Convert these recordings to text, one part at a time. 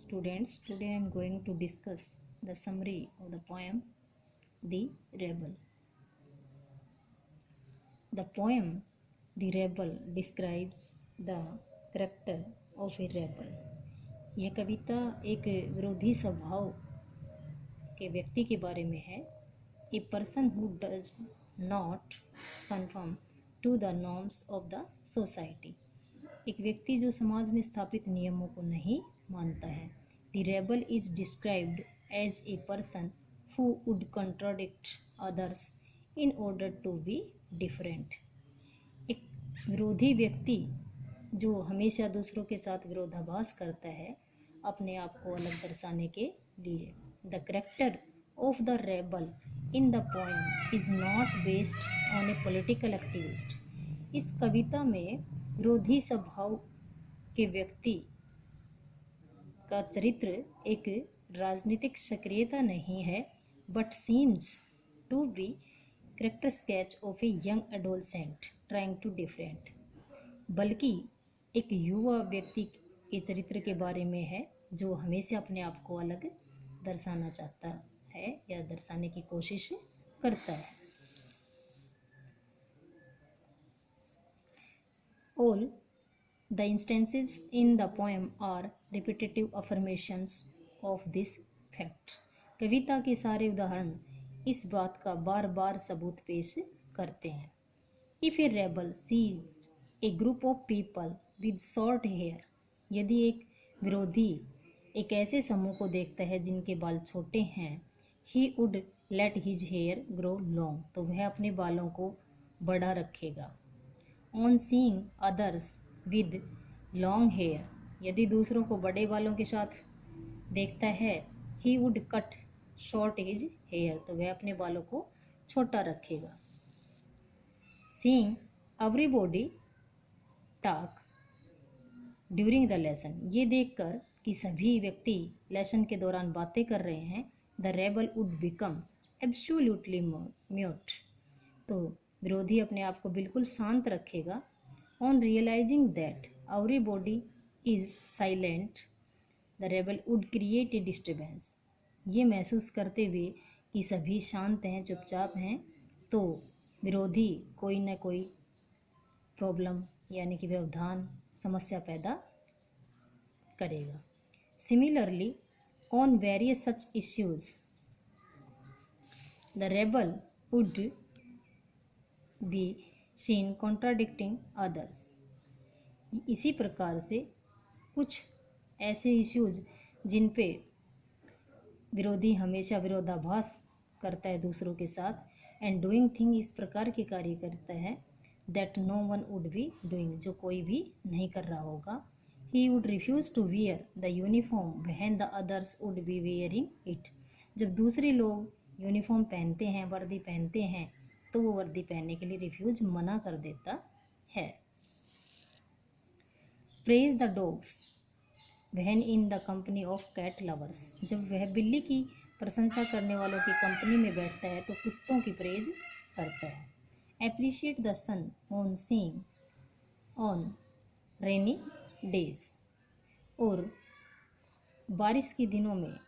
Students, today I am going to discuss the summary of the poem The Rebel. The poem The Rebel describes the character of a rebel. यह कविता एक विरोधी स्वभाव के व्यक्ति के बारे में है. A person who does not conform to the norms of the society. एक व्यक्ति जो समाज में स्थापित नियमों को नहीं मानता है. The rebel is described as a person who would contradict others in order to be different. एक विरोधी व्यक्ति जो हमेशा दूसरों के साथ विरोधाभास करता है अपने आप को अलग दर्शाने के लिए. The character of the rebel in the poem is not based on a political activist. इस कविता में विरोधी स्वभाव के व्यक्ति का चरित्र एक राजनीतिक सक्रियता नहीं है, but seems to be character sketch of a young adolescent trying to different. बल्कि एक युवा व्यक्ति के चरित्र के बारे में है जो हमेशा अपने आप को अलग दर्शाना चाहता है या दर्शाने की कोशिश करता है. All the instances in the poem are repetitive affirmations of this fact. कविता के सारे उदाहरण इस बात का बार बार सबूत पेश करते हैं. If a rebel sees a group of people with short hair, यदि एक विरोधी एक ऐसे समूह को देखता है जिनके बाल छोटे हैं, he would let his hair grow long, तो वह अपने बालों को बड़ा रखेगा. On seeing others with long hair, यदि दूसरों को बड़े बालों के साथ देखता है, he would cut short his hair, तो वह अपने बालों को छोटा रखेगा. Seeing everybody talk during the lesson, ये देखकर कि सभी व्यक्ति लेसन के दौरान बातें कर रहे हैं, the rebel would become absolutely mute, तो विरोधी अपने आप को बिल्कुल शांत रखेगा. On realizing that everybody is silent, the rebel would create a disturbance. ये महसूस करते हुए कि सभी शांत हैं, चुपचाप हैं, तो विरोधी कोई न कोई प्रॉब्लम यानी कि व्यवधान समस्या पैदा करेगा. Similarly, on various such issues, the rebel would be seen contradicting others. इसी प्रकार से कुछ ऐसे इश्यूज जिन पे विरोधी हमेशा विरोधाभास करता है दूसरों के साथ एंड डूइंग थिंग इस प्रकार के कार्य करता है that no one would be doing, जो कोई भी नहीं कर रहा होगा. He would refuse to wear the uniform when the others would be wearing it. जब दूसरे लोग यूनिफॉर्म पहनते हैं, वर्दी पहनते हैं, तो वो वर्दी पहनने के लिए रिफ्यूज मना कर देता है. Praise the dogs when in the company of cat lovers, जब वह बिल्ली की प्रशंसा करने वालों की कंपनी में बैठता है तो कुत्तों की प्रेज करता है. Appreciate the sun on seeing on rainy days, और बारिश के दिनों में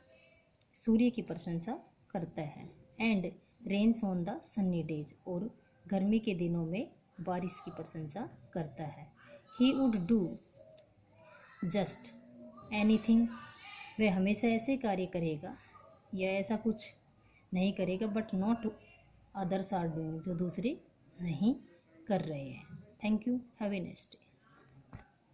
सूर्य की प्रशंसा करता है. And rains on the sunny days, और गर्मी के दिनों में बारिश की प्रशंसा करता है. He would do just anything, वह हमेशा ऐसे कार्य करेगा या ऐसा कुछ नहीं करेगा but not others are doing, जो दूसरे नहीं कर रहे हैं. Thank you. Have a nice day.